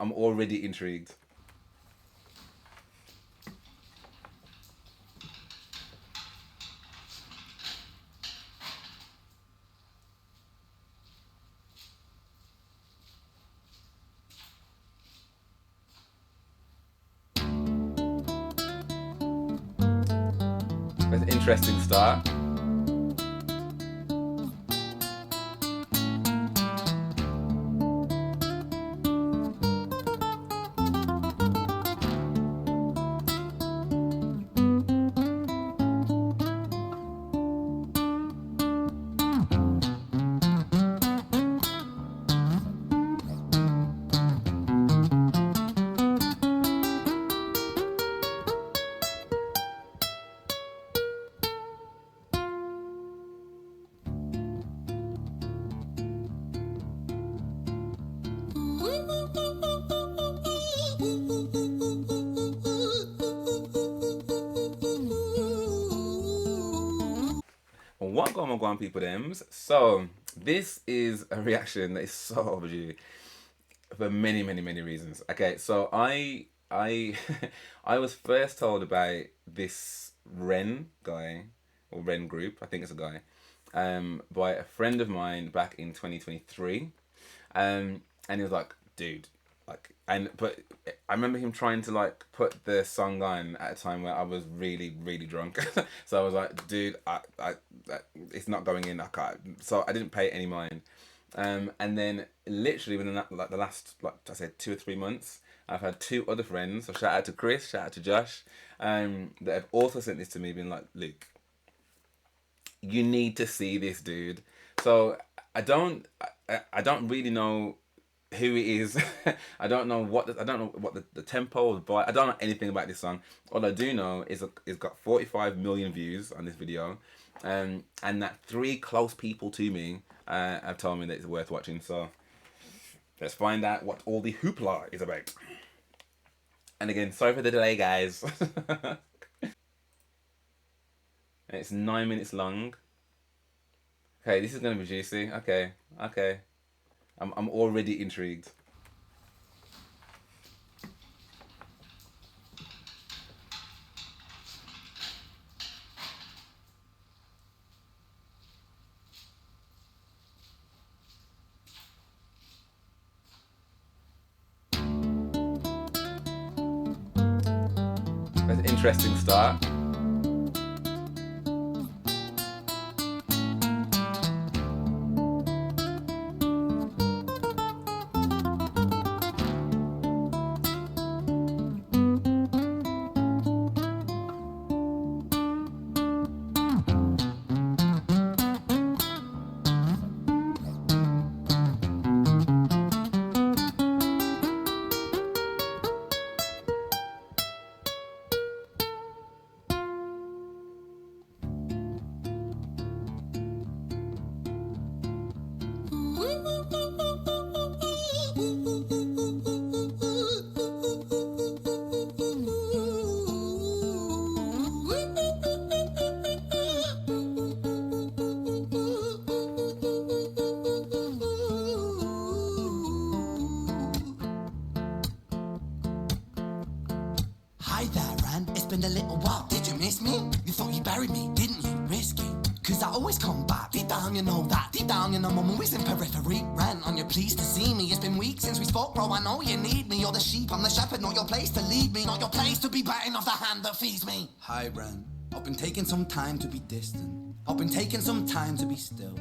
I'm already intrigued. That's an interesting start. What going on, people thems? So this is a reaction that is so overdue for many reasons. Okay, so I I was first told about this Ren guy or Ren group, I think it's a guy, by a friend of mine back in 2023. And he was like, dude, like, and but I remember him trying to like put the song on at a time where I was really drunk. So I was like, dude, it's not going in. I can't. So I didn't pay any mind. And then literally within like the last, like I said, 2 or 3 months, I've had two other friends. So shout out to Chris, shout out to Josh, that have also sent this to me, being like, Luke, you need to see this dude. So I don't really know who he is. I don't know what the tempo of the I don't know anything about this song. All I do know is it's got 45 million views on this video, and that three close people to me have told me that it's worth watching. So let's find out what all the hoopla is about. And again, sorry for the delay, guys. It's 9 minutes long. Okay, this is gonna be juicy. Okay, okay. I'm already intrigued. That's an interesting start. Hi there, Ren. It's been a little while. Did you miss me? You thought you buried me, didn't you? Risky. Cause I always come back. Deep down, you know that. Deep down, you know I'm always in periphery. Ren, on your pleased to see me. It's been weeks since we spoke, bro. I know you need me. You're the sheep, I'm the shepherd. Not your place to lead me. Not your place to be biting off the hand that feeds me. Hi, Ren. I've been taking some time to be distant. I've been taking some time to be still.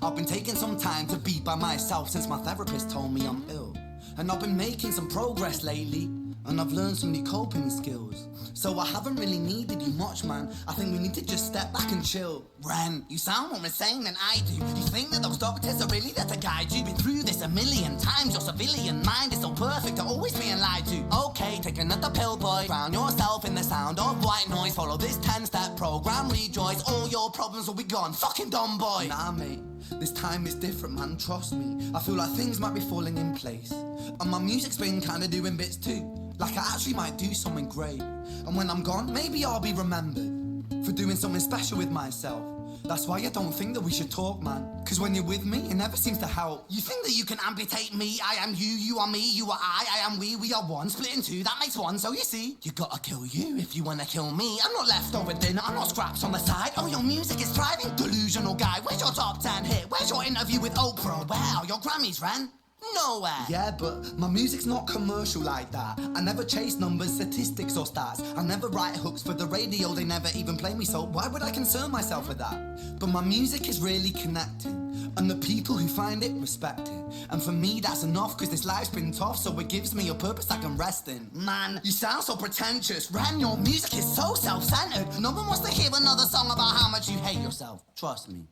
I've been taking some time to be by myself since my therapist told me I'm ill. And I've been making some progress lately. And I've learned some new coping skills. So I haven't really needed you much, man. I think we need to just step back and chill. Ren, you sound more insane than I do. You think that those doctors are really there to guide you? Been through this a million times. Your civilian mind is so perfect to always being lied to. Okay, take another pill, boy. Drown yourself in the sound of white noise. Follow this 10-step program, rejoice. All your problems will be gone. Fucking dumb boy. Nah, mate. This time is different, man. Trust me. I feel like things might be falling in place. And my music's been kinda doing bits too. Like I actually might do something great. And when I'm gone, maybe I'll be remembered for doing something special with myself. That's why I don't think that we should talk, man. Cause when you're with me, it never seems to help. You think that you can amputate me? I am you, you are me, you are I am we are one. Split in two, that makes one. So you see, you gotta kill you if you wanna kill me. I'm not leftover dinner, I'm not scraps on the side. Oh, your music is thriving, delusional guy. Where's your top 10 hit? Where's your interview with Oprah? Where are your Grammys, Ren? Nowhere. Yeah, but my music's not commercial like that. I never chase numbers, statistics or stats. I never write hooks for the radio, they never even play me, so why would I concern myself with that? But my music is really connecting, and the people who find it respect it. And for me that's enough, cause this life's been tough, so it gives me a purpose I can rest in. Man, you sound so pretentious. Ren, your music is so self-centered. No one wants to hear another song about how much you hate yourself. Trust me.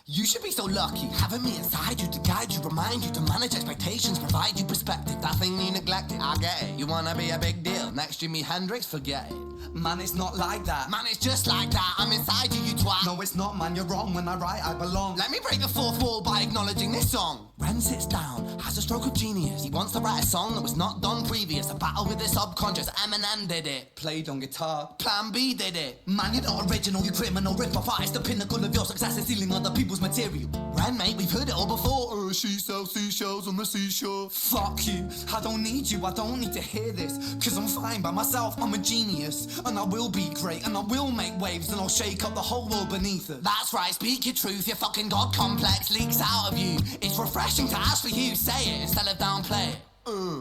You should be so lucky, having me inside you to guide you, remind you to manage expectations, provide you perspective. That thing you neglected, I get it. You wanna be a big deal, next Jimi Hendrix, forget it. Man, it's not like that. Man, it's just like that. I'm inside you, you twat. No, it's not, man, you're wrong. When I write, I belong. Let me break the fourth wall by acknowledging this song. Ren sits down, has a stroke of genius. He wants to write a song that was not done previous. A battle with his subconscious, Eminem did it. Played on guitar, Plan B did it. Man, you're not original, you criminal rip-off artist. The pinnacle of your success is stealing other people's material. Ren, mate, we've heard it all before. She sells seashells on the seashore. Fuck you, I don't need you, I don't need to hear this. Cause I'm fine by myself, I'm a genius. And I will be great, and I will make waves, and I'll shake up the whole world beneath it. That's right, speak your truth, your fucking God complex leaks out of you. It's refreshing to ask for you, say it instead of downplay it.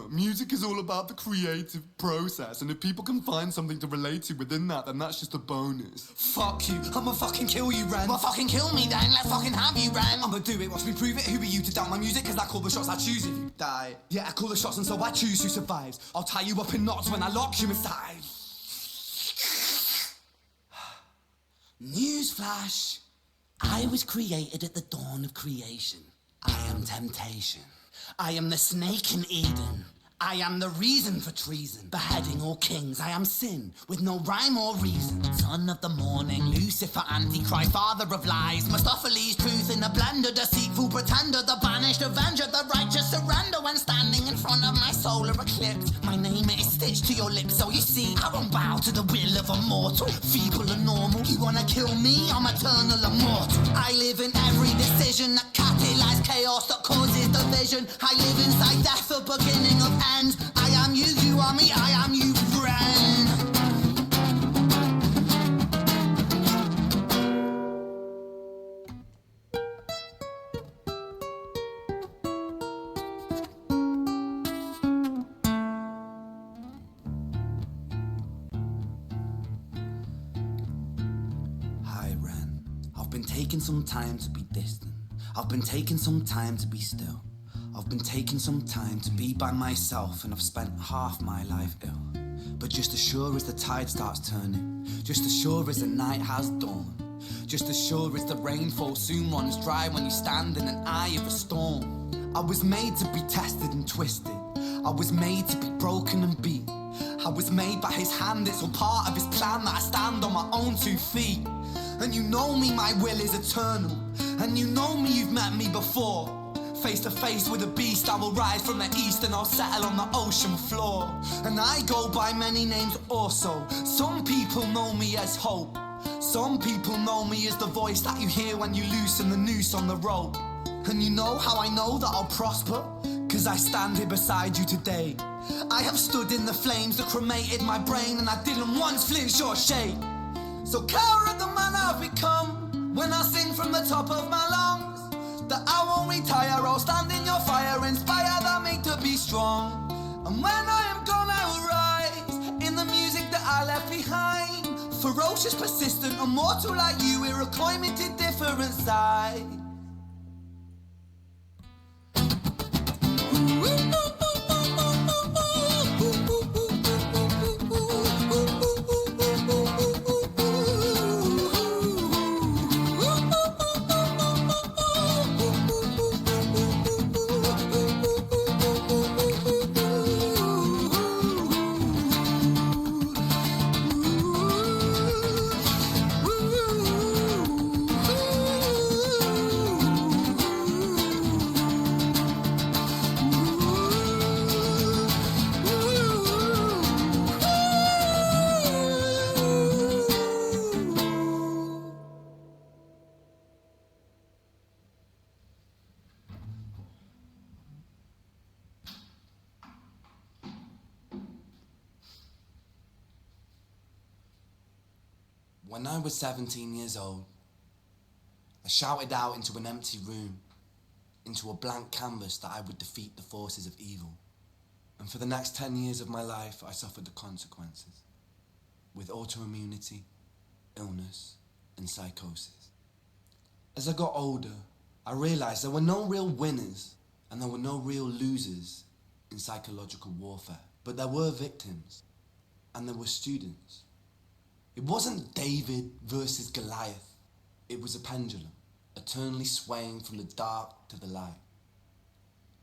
Music is all about the creative process, and if people can find something to relate to within that, then that's just a bonus. Fuck you, I'ma fucking kill you, Ren. Well, fucking kill me then, let's fucking have you, Ren. I'ma do it, watch me prove it. Who are you to doubt my music? Cause I call the shots, I choose if you die. Yeah, I call the shots and so I choose who survives. I'll tie you up in knots when I lock you inside. Newsflash, I was created at the dawn of creation. I am temptation. I am the snake in Eden. I am the reason for treason, beheading all kings. I am sin, with no rhyme or reason. Son of the morning, Lucifer, Antichrist, father of lies. Mephistophelies, truth in a blender, deceitful pretender, the banished avenger, the righteous surrender. When standing in front of my solar eclipse, my name is stitched to your lips. So you see, I won't bow to the will of a mortal, feeble and normal. You wanna kill me? I'm eternal immortal. I live in every decision that catalyzes chaos, that causes division. I live inside death, the beginning of end. I am you, you are me, I am you, friend. Hi, Ren. I've been taking some time to be distant. I've been taking some time to be still. I've been taking some time to be by myself, and I've spent half my life ill. But just as sure as the tide starts turning, just as sure as the night has dawned, just as sure as the rainfall soon runs dry when you stand in an eye of a storm. I was made to be tested and twisted. I was made to be broken and beat. I was made by his hand, it's all part of his plan that I stand on my own 2 feet. And you know me, my will is eternal. And you know me, you've met me before. Face to face with a beast, I will rise from the east and I'll settle on the ocean floor. And I go by many names also. Some people know me as hope. Some people know me as the voice that you hear when you loosen the noose on the rope. And you know how I know that I'll prosper? Cause I stand here beside you today. I have stood in the flames that cremated my brain, and I didn't once flinch your shade. So care of the man I've become when I sing from the top of my lungs. That I won't retire, I'll stand in your fire, inspire that me to be strong. And when I am gone, I will rise in the music that I left behind. Ferocious, persistent, immortal like you, we're climbing to different sides. When I was 17 years old, I shouted out into an empty room, into a blank canvas that I would defeat the forces of evil. And for the next 10 years of my life, I suffered the consequences, with autoimmunity, illness, and psychosis. As I got older, I realized there were no real winners and there were no real losers in psychological warfare, but there were victims and there were students. It wasn't David versus Goliath. It was a pendulum, eternally swaying from the dark to the light.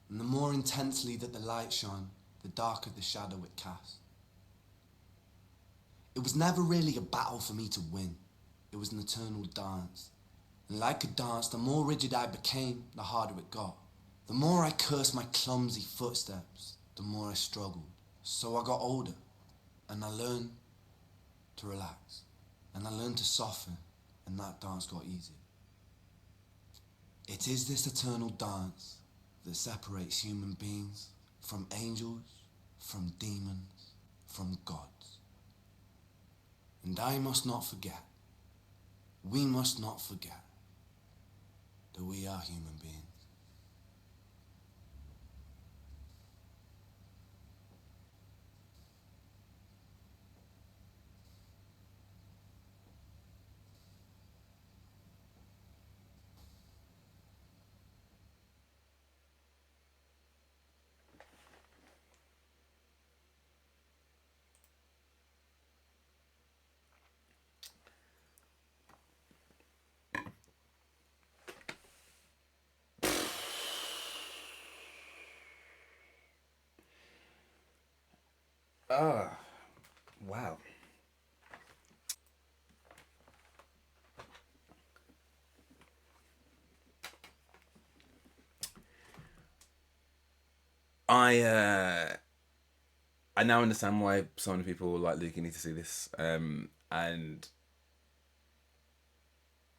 And the more intensely that the light shone, the darker the shadow it cast. It was never really a battle for me to win. It was an eternal dance. And like a dance, the more rigid I became, the harder it got. The more I cursed my clumsy footsteps, the more I struggled. So I got older, and I learned to relax, and I learned to soften, and that dance got easier. It is this eternal dance that separates human beings from angels, from demons, from gods. And I must not forget, we must not forget, that we are human beings. Ah, wow. I uh I now understand why so many people were like, Luke, you need to see this. And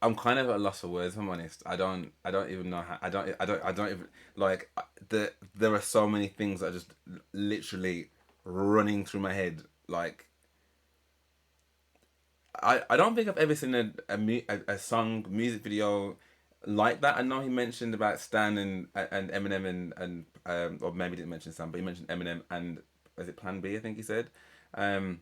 I'm kind of at a loss for words. If I'm honest. I don't even know how. I don't even like. There are so many things that are just literally running through my head. Like, I don't think I've ever seen a song music video like that. I know he mentioned about Stan and Eminem and or maybe he didn't mention Stan, but he mentioned Eminem and was it Plan B? I think he said. Um,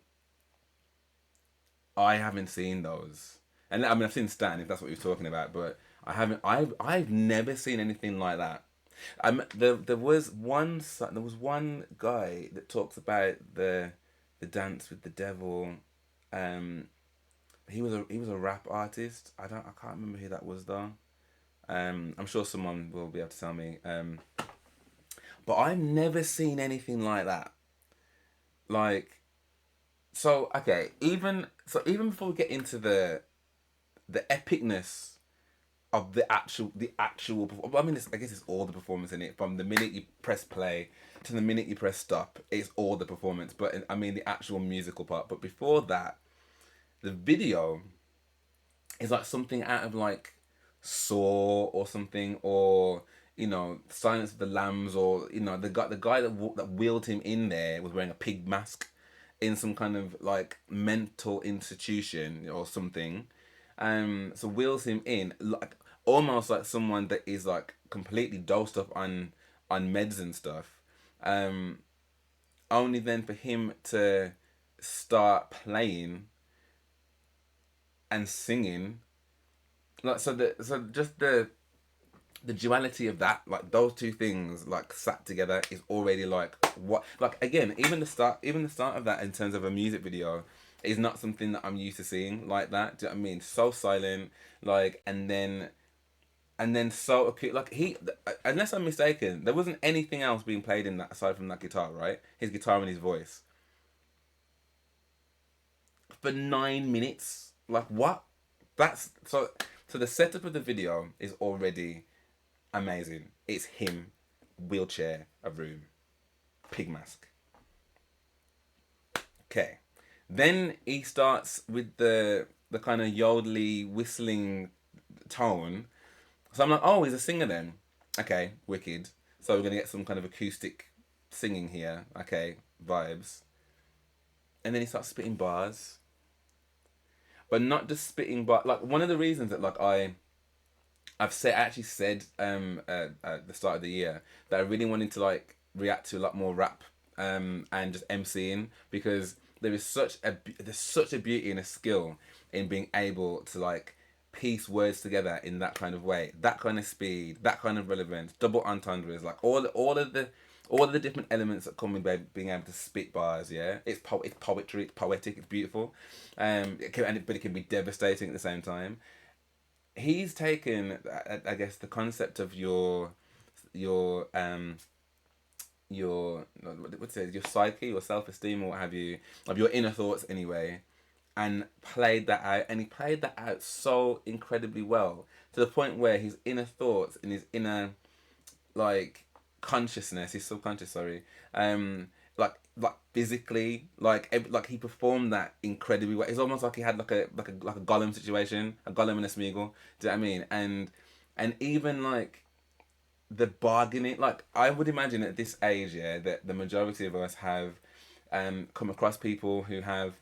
I haven't seen those, and I mean I've seen Stan if that's what you're talking about, but I haven't. I've never seen anything like that. There was one guy that talks about the dance with the devil. Um, he was a rap artist. I can't remember who that was though. I'm sure someone will be able to tell me. But I've never seen anything like that. Like so okay, even before we get into the epicness of the actual. I mean, I guess it's all the performance in it. From the minute you press play to the minute you press stop, it's all the performance. But I mean, the actual musical part. But before that, the video is like something out of like Saw or something, or Silence of the Lambs, or the guy that wheeled him in there was wearing a pig mask in some kind of like mental institution or something. So wheels him in like almost like someone that is like completely dosed up on meds and stuff. Um, Only then for him to start playing and singing, like so just the duality of that, like those two things like sat together is already like what, like again, even the start of that in terms of a music video is not something that I'm used to seeing like that. Do you know what I mean? So silent, like, and then so okay, like unless I'm mistaken, there wasn't anything else being played in that aside from that guitar, right? His guitar and his voice for 9 minutes. Like what? That's so. So the setup of the video is already amazing. It's him, wheelchair, a room, pig mask. Okay, then he starts with the kind of yodely whistling tone. So I'm like, oh, he's a singer then. Okay, wicked. So we're gonna get some kind of acoustic singing here. Okay, vibes. And then he starts spitting bars. but not just spitting. But like one of the reasons that like actually said at the start of the year that I really wanted to like react to a lot more rap and just MCing, because there's such a beauty and a skill in being able to like piece words together in that kind of way, that kind of speed, that kind of relevance, double entendres, like all of the different elements that come with being able to spit bars. Yeah, it's poetry, it's poetic, it's beautiful, but it can be devastating at the same time. He's taken, I guess, the concept of your what's it, your psyche, your self esteem, or what have you, of your inner thoughts anyway, and played that out, and he played that out so incredibly well to the point where his inner thoughts and his inner like consciousness, his subconscious, sorry, like physically, like he performed that incredibly well. It's almost like he had like a Gollum situation, a Gollum and a Smeagol. Do you know what I mean? And even like the bargaining, like I would imagine at this age, yeah, that the majority of us have come across people who have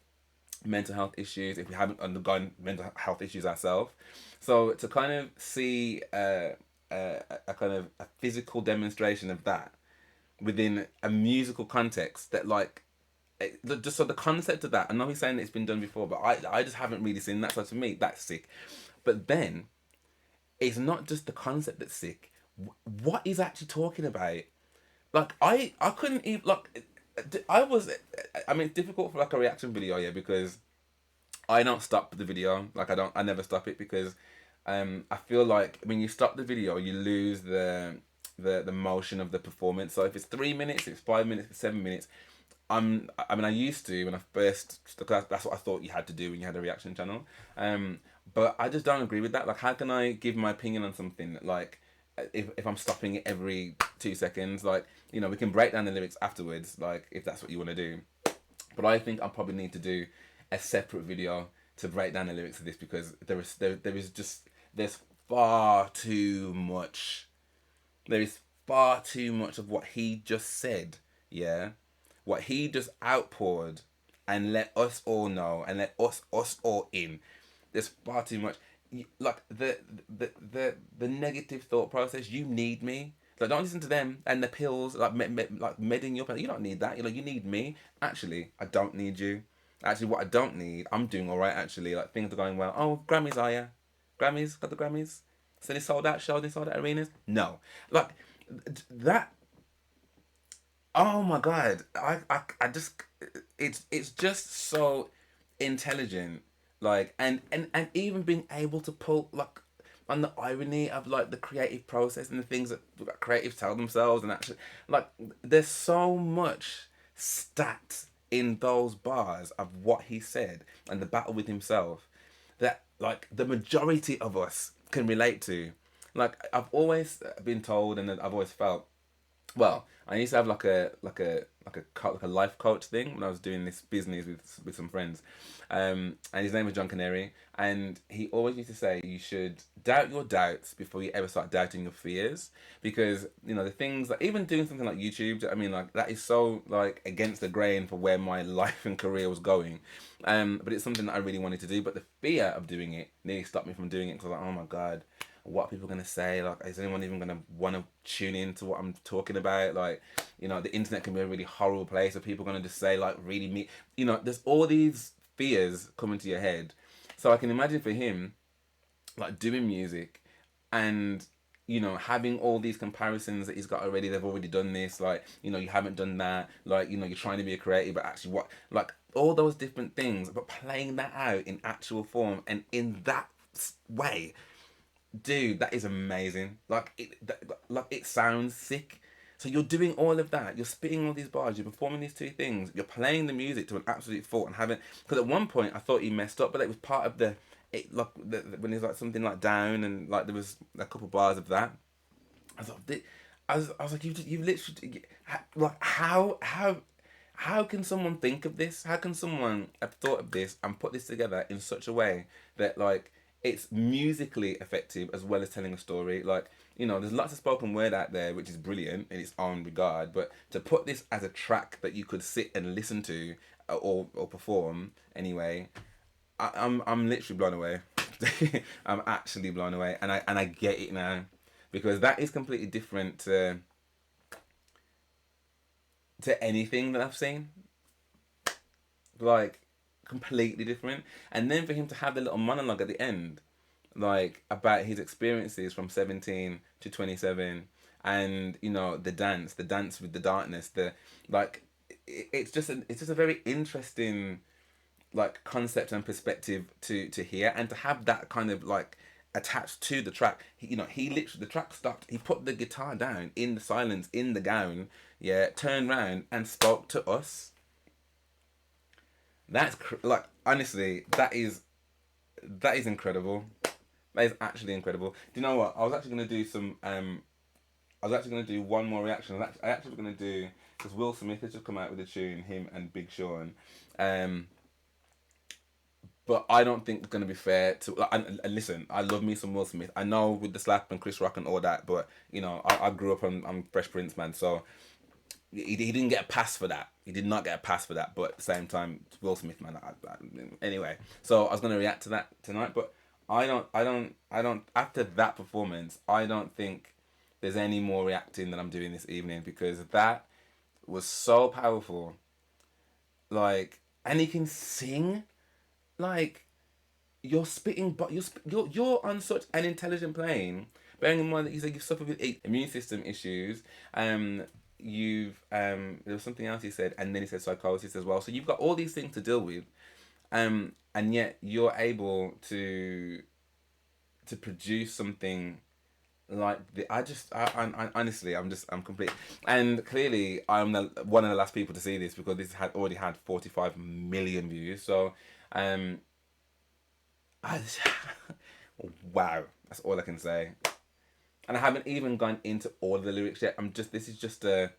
mental health issues if we haven't undergone mental health issues ourselves. So to kind of see a kind of a physical demonstration of that within a musical context, that like just so the concept of that, I know he's saying that it's been done before, but I just haven't really seen that. So to me, that's sick. But then it's not just the concept that's sick. What he's actually talking about, like I couldn't even like I was I mean it's difficult for like a reaction video, yeah, because I don't stop the video. Like I never stop it, because I feel like when you stop the video, you lose the motion of the performance. So if it's 3 minutes, if it's 5 minutes, if it's 7 minutes, I mean I used to when I first, because that's what I thought you had to do when you had a reaction channel. But I just don't agree with that. Like how can I give my opinion on something like if I'm stopping it every 2 seconds? Like, you know, we can break down the lyrics afterwards, like if that's what you want to do. But I think I probably need to do a separate video to break down the lyrics of this, because there is just there's far too much. There is far too much of what he just said. Yeah, what he just outpoured and let us all know and let us all in. There's far too much. Like the negative thought process. You need me. Like don't listen to them and the pills like like medding your. You don't need that. You know you need me. Actually, I don't need you. Actually, what I don't need, I'm doing all right. Actually, like things are going well. Oh, Grammys, are ya? Grammys, got the Grammys. So they sold out shows, they sold out arenas. No, like that. Oh my god, I just it's just so intelligent, like and even being able to pull like on the irony of like the creative process and the things that creatives tell themselves, and actually like there's so much stat in those bars of what he said and the battle with himself that like the majority of us can relate to. Like I've always been told, and I've always felt, well, I used to have like a life coach thing when I was doing this business with some friends, and his name was John Canary, and he always used to say you should doubt your doubts before you ever start doubting your fears, because you know the things like even doing something like YouTube, I mean like that is so like against the grain for where my life and career was going, but it's something that I really wanted to do, but the fear of doing it nearly stopped me from doing it because I was like, oh my god, what are people gonna say? Like, is anyone even gonna want to tune in to what I'm talking about? Like, you know, the internet can be a really horrible place. Are people gonna just say like really me? You know, there's all these fears coming to your head. So I can imagine for him, like doing music, and you know having all these comparisons that he's got already. They've already done this. Like, you know, you haven't done that. Like, you know, you're trying to be a creative, but actually, what like all those different things, but playing that out in actual form and in that way, dude, that is amazing. Like it sounds sick. So you're doing all of that. You're spitting all these bars. You're performing these two things. You're playing the music to an absolute fault and having. Because at one point I thought he messed up, but it was part of the. It like when there's like something like down and like there was a couple bars of that. I was like, I was like, you literally like how can someone think of this? How can someone have thought of this and put this together in such a way that like it's musically effective as well as telling a story? Like, you know, there's lots of spoken word out there which is brilliant in its own regard, but to put this as a track that you could sit and listen to or perform anyway, I'm literally blown away. I'm actually blown away, and I get it now, because that is completely different to anything that I've seen. Like, completely different. And then for him to have the little monologue at the end, like, about his experiences from 17 to 27, and the dance with the darkness, the like, it's just a very interesting, like, concept and perspective to hear, and to have that kind of, like, attached to the track. He literally, the track stopped, he put the guitar down in the silence, in the gown, yeah, turned round and spoke to us. That's like, honestly, that is incredible. That is actually incredible. Do you know what? I was actually gonna do some. I was actually gonna do one more reaction. I actually was gonna do, because Will Smith has just come out with a tune, him and Big Sean. But I don't think it's gonna be fair to. And listen, I love me some Will Smith. I know with the slap and Chris Rock and all that, but I grew up on Fresh Prince, man. So he didn't get a pass for that. He did not get a pass for that. But at the same time, Will Smith, man. Anyway, so I was gonna react to that tonight, but I don't. After that performance, I don't think there's any more reacting that I'm doing this evening, because that was so powerful. Like, and he can sing, like, you're spitting, but you're on such an intelligent plane. Bearing in mind that you said you've suffered with immune system issues, you've there was something else he said, and then he said psychosis as well. So you've got all these things to deal with, and yet you're able to produce something like the. I honestly, I'm complete, and clearly I'm one of the last people to see this, because this had already had 45 million views. So, I, wow, that's all I can say. And I haven't even gone into all of the lyrics yet. This is just a,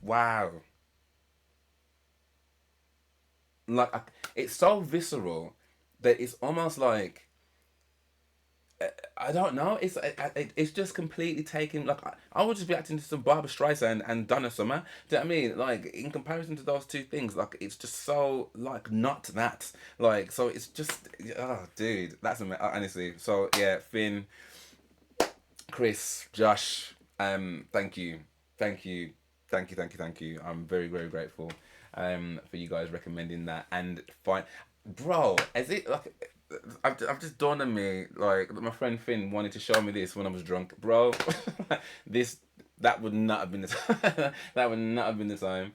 wow. Like, it's so visceral that it's almost like, I don't know. It's just completely taken. Like, I would just be acting to some Barbara Streisand and Donna Summer. Do you know what I mean? Like, in comparison to those two things, like, it's just so, like, not that. Like, so it's just, oh, dude, that's amazing. Honestly. So yeah, Finn, Chris, Josh, thank you, thank you, thank you, thank you, thank you. I'm very, very grateful, for you guys recommending that. And fine, bro, is it like? I've just dawned on me, like, my friend Finn wanted to show me this when I was drunk, bro. this that would not have been the time. That would not have been the time.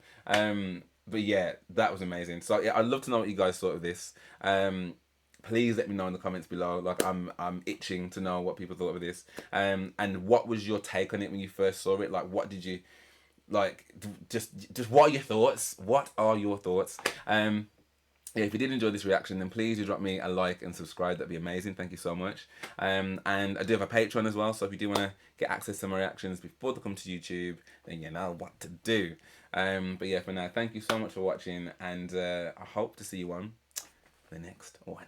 But yeah, that was amazing. So yeah, I'd love to know what you guys thought of this. Please let me know in the comments below. Like, I'm itching to know what people thought of this. And what was your take on it when you first saw it? Like, what did you like? Just what are your thoughts? What are your thoughts? Yeah, if you did enjoy this reaction, then please do drop me a like and subscribe. That'd be amazing. Thank you so much. And I do have a Patreon as well, so if you do want to get access to my reactions before they come to YouTube, then you know what to do. But yeah, for now, thank you so much for watching, and I hope to see you on the next one.